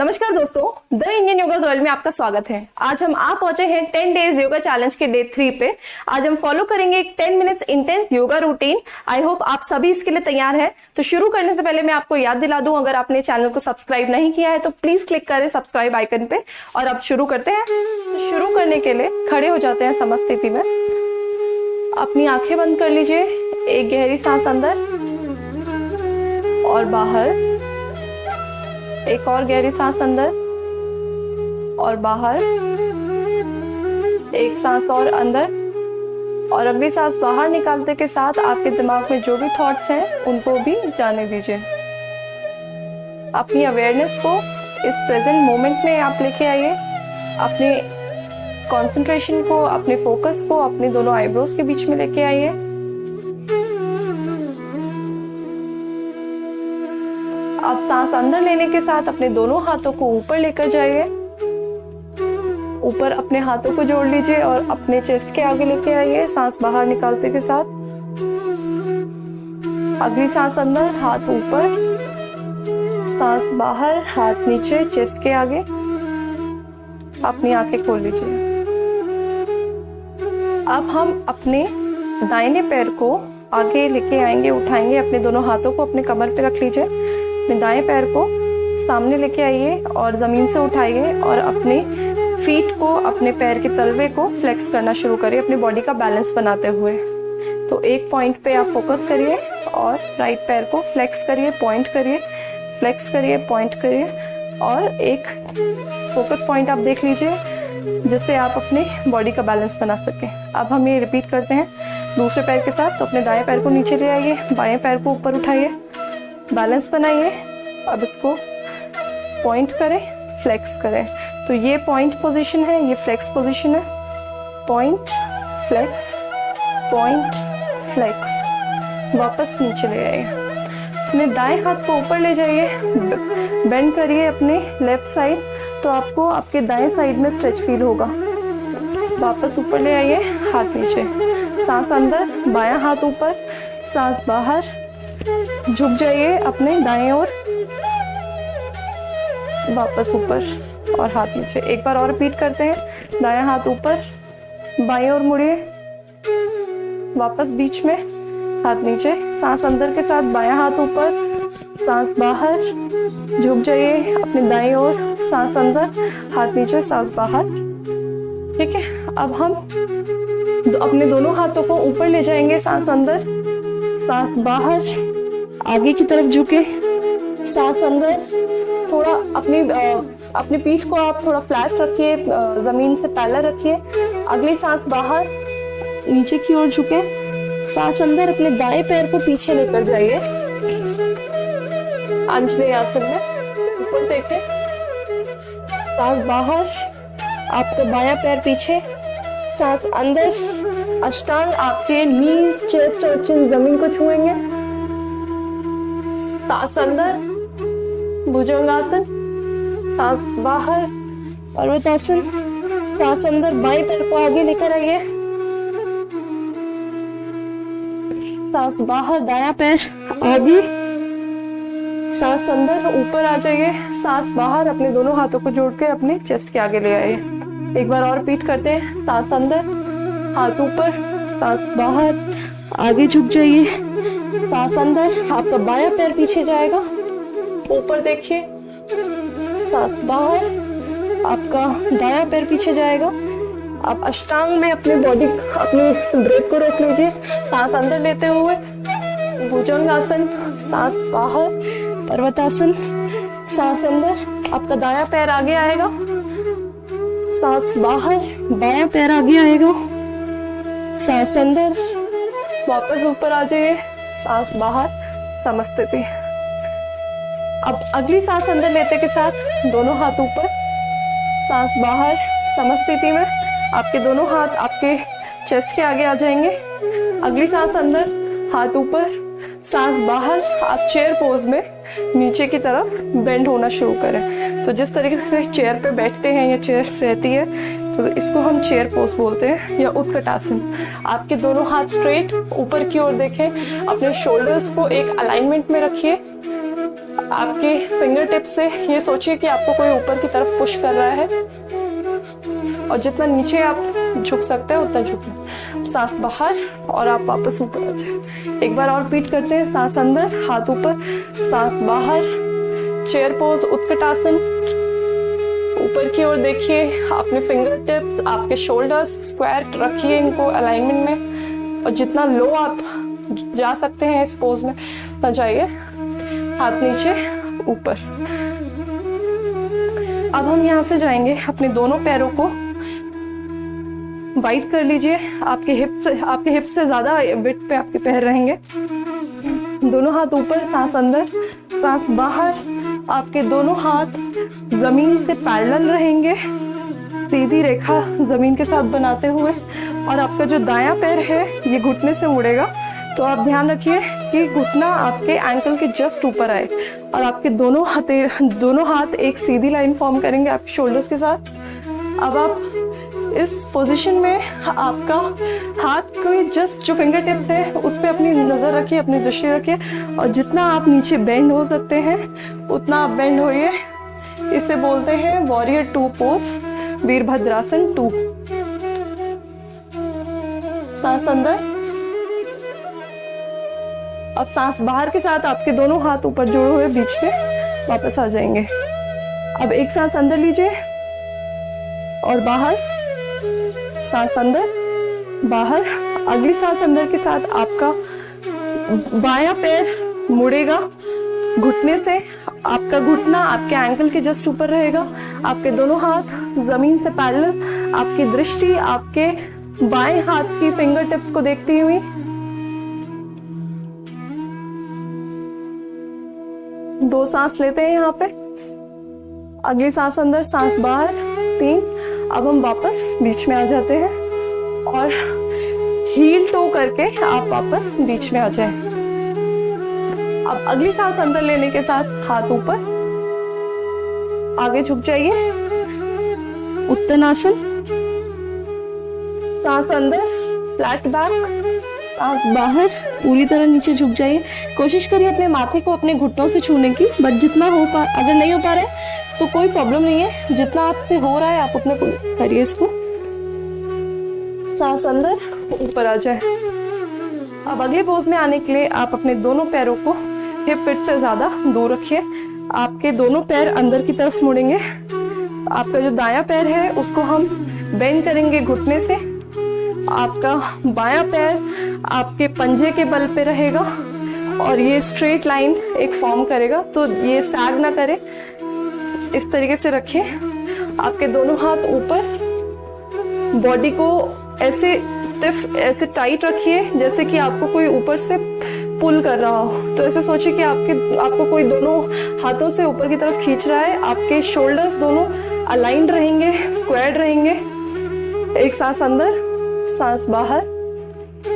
नमस्कार दोस्तों, the Indian yoga girl में आपका स्वागत है। आज हम पहुंचे हैं 10 डेज योगा चैलेंज के डे 3 पे। आज हम फॉलो करेंगे एक 10 minutes intense yoga routine. I hope आप सभी इसके लिए तैयार हैं। तो शुरू करने से पहले मैं आपको याद दिला दूं, अगर आपने चैनल को सब्सक्राइब नहीं किया है तो प्लीज क्लिक करें सब्सक्राइब आइकन पे। और अब शुरू करते हैं। तो शुरू करने के लिए खड़े हो जाते हैं समस्थिति में। अपनी आंखें बंद कर लीजिए। एक गहरी सांस अंदर और बाहर, एक और गहरी सांस अंदर और बाहर, एक सांस और अंदर और अगली सांस बाहर निकालते के साथ आपके दिमाग में जो भी थॉट्स हैं उनको भी जाने दीजिए। अपनी अवेयरनेस को इस प्रेजेंट मोमेंट में आप लेके आइए। अपने कंसंट्रेशन को, अपने फोकस को अपने दोनों आईब्रोज के बीच में लेके आइए। आप सांस अंदर लेने के साथ अपने दोनों हाथों को ऊपर लेकर जाइए। ऊपर अपने हाथों को जोड़ लीजिए और अपने चेस्ट के आगे लेके आइए सांस बाहर निकालते के साथ। अगली सांस अंदर, हाथ ऊपर, सांस बाहर, हाथ नीचे, चेस्ट के आगे। अपनी आंखें खोल लीजिए। अब हम अपने दाहिने पैर को आगे लेके आएंगे, उठाएंगे। अपने दोनों हाथों को अपने कमर पे रख लीजिए। अपने दाएं पैर को सामने लेके आइए और जमीन से उठाइए और अपने फीट को, अपने पैर के तलवे को फ्लेक्स करना शुरू करिए अपनी बॉडी का बैलेंस बनाते हुए। तो एक पॉइंट पे आप फोकस करिए और राइट पैर को फ्लेक्स करिए, पॉइंट करिए, फ्लेक्स करिए, पॉइंट करिए और एक फोकस पॉइंट आप देख लीजिए जिससे आप अपने बॉडी का बैलेंस बना सकें। अब हम ये रिपीट करते हैं दूसरे पैर के साथ। तो अपने दाएं पैर को नीचे ले आइए, बाएं पैर को ऊपर उठाइए, बैलेंस बनाइए। अब इसको पॉइंट करें, फ्लेक्स करें। तो ये पॉइंट पोजीशन है, ये फ्लेक्स पोजीशन है। Point, flex, point, flex. वापस नीचे ले आइए। अपने दाएं हाथ को ऊपर ले जाइए, बेंड करिए अपने लेफ्ट साइड, तो आपको आपके दाएं साइड में स्ट्रेच फील होगा। वापस ऊपर ले आइए, हाथ नीचे, सांस अंदर, बायां हाथ ऊपर, सांस बाहर, झुक जाइए अपने दाएं ओर, वापस ऊपर और हाथ नीचे। एक बार और रिपीट करते हैं। दायां हाथ ऊपर, बाएं ओर मुड़िए, वापस बीच में, हाथ नीचे, सांस अंदर के साथ बायां हाथ ऊपर, सांस बाहर, झुक जाइए अपने दाएं ओर, सांस अंदर, हाथ नीचे, सांस बाहर। ठीक है। अब हम अपने दोनों हाथों को ऊपर ले जाएंगे, सांस अंदर, सांस बाहर, आगे की तरफ झुके, सांस अंदर। थोड़ा अपनी पीठ को आप थोड़ा फ्लैट रखिए, जमीन से पैरेलल रखिए। अगली सांस बाहर, नीचे की ओर झुके, सांस अंदर, अपने दाएं पैर को पीछे लेकर जाइए अंजलि आसन में। ऊपर देखें, सांस बाहर, आपका बायां पैर पीछे, सांस अंदर, अष्टांग आपके नीज, चेस्ट और चिन जमीन को छुएंगे। सांस अंदर, भुजंगासन, सांस बाहर, पर्वतासन, सांस अंदर, बाएं पैर को आगे लेकर आइए, सांस बाहर, दायां पैर आगे, सांस अंदर, ऊपर आ जाइए, सांस बाहर, अपने दोनों हाथों को जोड़कर अपने चेस्ट के आगे ले आइए। एक बार और रिपीट करते हैं। सांस अंदर, हाथ ऊपर, सांस बाहर, आगे झुक जाइए, सांस अंदर, आपका बायां पैर पीछे जाएगा, ऊपर देखिए, सांस बाहर, आपका दायां पैर पीछे जाएगा। आप अष्टांग में अपनी बॉडी, अपनी ब्रेथ को रोक लीजिए, सांस अंदर लेते हुए, भुजंगासन, सांस बाहर, पर्वतासन, सांस अंदर, आपका दायां पैर आगे आएगा, सांस बाहर, बायां पैर आगे आएगा, सांस अंदर, वापस ऊपर आ जाइए, सांस बाहर, समस्थिति। अब अगली सांस अंदर लेते के साथ दोनों हाथ ऊपर, सांस बाहर, समस्थिति में। आपके दोनों हाथ आपके चेस्ट के आगे आ जाएंगे। अगली सांस अंदर, हाथ ऊपर, सांस बाहर, आप चेयर पोज में नीचे की तरफ बेंड होना शुरू करें। तो जिस तरीके से चेयर पे बैठते हैं या चेयर रहती है तो इसको हम चेयर पोज बोलते हैं या उत्कटासन। आपके दोनों हाथ स्ट्रेट ऊपर की ओर देखें, अपने शोल्डर्स को एक अलाइनमेंट में रखिए, आपके फिंगर टिप से ये सोचिए कि आपको कोई ऊपर की तरफ पुश कर रहा है, और जितना नीचे आप झुक सकते हैं उतना झुकें। सांस बाहर और आप वापस ऊपर आ जाए। एक बार और रिपीट करते हैं। सांस अंदर, हाथ ऊपर, सांस बाहर, चेयर पोज, उत्कटासन। ऊपर की ओर देखिए, अपने फिंगर टिप्स, आपके शोल्डर्स स्क्वायर रखिए इनको अलाइनमेंट में, और जितना लो आप जा सकते हैं इस पोज में उतना जाइए। हाथ नीचे ऊपर। अब हम यहाँ से जाएंगे, अपने दोनों पैरों को वाइड कर लीजिए। आपके हिप से ज्यादा विड्थ पे आपके पैर रहेंगे। दोनों हाथ ऊपर, सांस अंदर, सांस बाहर। आपके दोनों हाथ जमीन से पैरेलल रहेंगे, सीधी रेखा जमीन के साथ बनाते हुए। और आपका जो दायां पैर है ये घुटने से मुड़ेगा, तो आप ध्यान रखिए कि घुटना आपके एंकल के जस्ट ऊपर आए, और आपके दोनों हाथ एक सीधी लाइन फॉर्म करेंगे आपके शोल्डर्स के साथ। अब आप इस पोजीशन में आपका हाथ को जस्ट जो फिंगर टिप है उस पर अपनी नजर रखिए, अपनी दृष्टि रखिए, और जितना आप नीचे बेंड हो सकते हैं उतना आप बेंड होइए। इसे बोलते हैं वॉरियर 2 पोज, वीरभद्रासन 2। सांस अंदर। अब सांस बाहर के साथ आपके दोनों हाथ ऊपर जोड़े हुए बीच में वापस आ जाएंगे। अब एक सांस अंदर लीजिए और बाहर, सांस अंदर बाहर। अगली सांस अंदर के साथ आपका बायां पैर मुड़ेगा घुटने से, आपका घुटना आपके एंकल के जस्ट ऊपर रहेगा। आपके दोनों हाथ जमीन से पैरेलल, आपकी दृष्टि आपके बाएं हाथ की फिंगर टिप्स को देखती हुई। दो सांस लेते हैं यहाँ पे। अगली सांस अंदर, सांस बाहर, 3। अब हम वापस बीच में आ जाते हैं और हील टो करके आप वापस बीच में आ जाएं। अब अगली सांस अंदर लेने के साथ हाथ ऊपर, आगे झुक जाइए, उत्तनासन। सांस अंदर, फ्लैट बैक, सांस बाहर, पूरी तरह नीचे झुक जाइए। कोशिश करिए अपने माथे को अपने घुटनों से छूने की, बट जितना अगर नहीं हो पा रहा है तो कोई प्रॉब्लम नहीं है, जितना आपसे हो रहा है आप उतना करिए इसको। सांस अंदर, ऊपर आ जाए। अब अगले पोज में आने के लिए आप अपने दोनों पैरों को हिप विड्थ से ज्यादा दूर रखिए। आपके दोनों पैर अंदर की तरफ मुड़ेंगे। आपका जो दायां पैर है उसको हम बेंड करेंगे घुटने से। आपका बायां पैर आपके पंजे के बल पे रहेगा और ये स्ट्रेट लाइन एक फॉर्म करेगा, तो ये सैग ना करे, इस तरीके से रखिए। आपके दोनों हाथ ऊपर, बॉडी को ऐसे स्टिफ, ऐसे टाइट रखिए जैसे कि आपको कोई ऊपर से पुल कर रहा हो। तो ऐसे सोचिए कि आपको कोई दोनों हाथों से ऊपर की तरफ खींच रहा है। आपके शोल्डर्स दोनों अलाइंड रहेंगे, स्क्वायर्ड रहेंगे। एक सांस अंदर, सांस बाहर,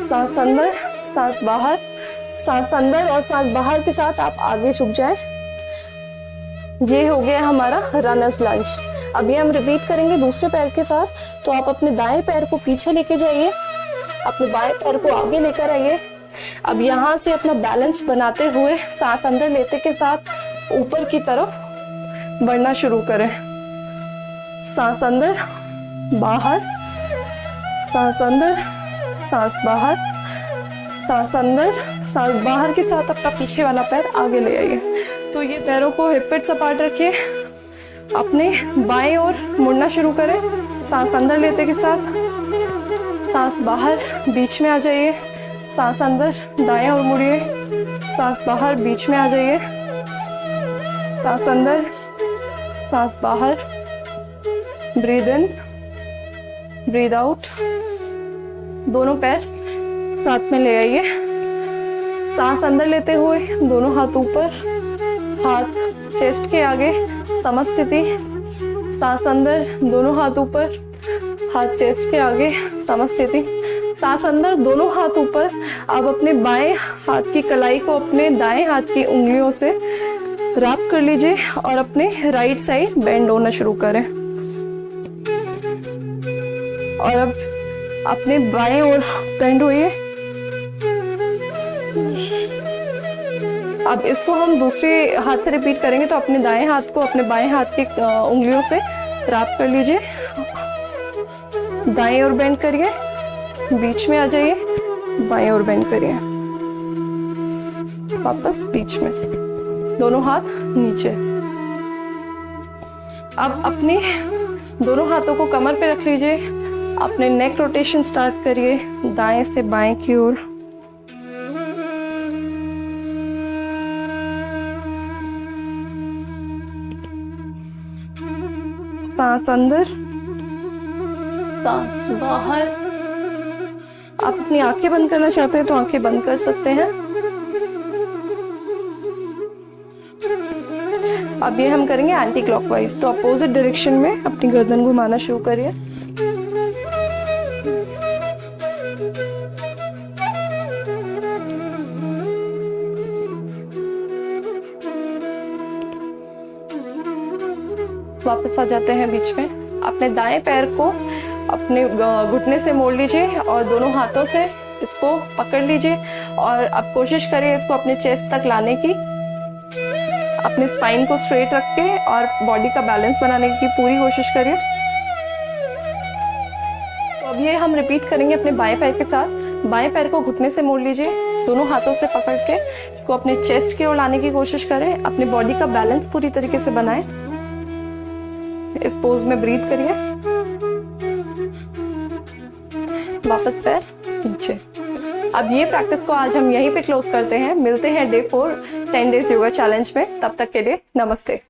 सांस अंदर, सांस बाहर, सांस अंदर और सांस बाहर के साथ आप आगे झुक जाएं। ये हो गया हमारा रनर्स लंज। अभी हम रिपीट करेंगे दूसरे पैर के साथ। तो आप अपने दाएं पैर को पीछे लेके जाइए, अपने बाएं पैर को आगे लेकर आइए। अब यहाँ से अपना बैलेंस बनाते हुए सांस अंदर लेते के साथ ऊपर की तरफ बढ़ना शुरू करें। सांस अंदर, बाहर, सांस अंदर, सांस बाहर, सांस अंदर, सांस बाहर के साथ अपना पीछे वाला पैर आगे ले आइए। तो ये पैरों को हिप विड्थ अपार्ट रखिए, अपने बाएं ओर मुड़ना शुरू करें। सांस अंदर लेते के साथ सांस बाहर, बीच में आ जाइए। सांस अंदर, दाएं ओर मुड़िए, सांस बाहर, बीच में आ जाइए। सांस अंदर, सांस बाहर, ब्रीद इन, ब्रीद आउट। दोनों पैर साथ में ले आइए। सांस अंदर लेते हुए दोनों हाथ ऊपर, हाथ चेस्ट के आगे, समस्थिति। सांस अंदर, दोनों हाथ ऊपर, हाथ चेस्ट के आगे, समस्थिति। सांस अंदर, दोनों हाथ ऊपर। अब अपने बाएं हाथ की कलाई को अपने दाएं हाथ की उंगलियों से रैप कर लीजिए और अपने राइट साइड बेंड होना शुरू करें। और अब अपने बाएं ओर बेंड होइए। अब इसको हम दूसरे हाथ से रिपीट करेंगे, तो अपने दाएं हाथ को अपने बाएं हाथ की उंगलियों से रैप कर लीजिए, दाएं ओर बेंड करिए, बीच में आ जाइए, बाएं ओर बेंड करिए, वापस बीच में, दोनों हाथ नीचे। अब अपने दोनों हाथों को कमर पे रख लीजिए, अपने नेक रोटेशन स्टार्ट करिए दाएं से बाएं की ओर। सांस अंदर, सांस बाहर। आप अपनी आंखें बंद करना चाहते हैं तो आंखें बंद कर सकते हैं। अब ये हम करेंगे एंटी क्लॉकवाइज, तो अपोजिट डायरेक्शन में अपनी गर्दन घुमाना शुरू करिए। वापस आ जाते हैं बीच में। अपने दाएं पैर को अपने घुटने से मोड़ लीजिए और दोनों हाथों से इसको पकड़ लीजिए और अब कोशिश करिए इसको अपने चेस्ट तक लाने की। अपने स्पाइन को स्ट्रेट रख के और बॉडी का बैलेंस बनाने की पूरी कोशिश करिए। तो अब ये हम रिपीट करेंगे अपने बाएं पैर के साथ। बाएं पैर को घुटने से मोड़ लीजिए, दोनों हाथों से पकड़ के इसको अपने चेस्ट की ओर लाने की कोशिश करें। अपनी बॉडी का बैलेंस पूरी तरीके से बनाएं। इस पोज में ब्रीथ करिए। वापस पैर नीचे। अब ये प्रैक्टिस को आज हम यहीं पे क्लोज करते हैं। मिलते हैं डे 4 10 डेज योगा चैलेंज में। तब तक के लिए नमस्ते।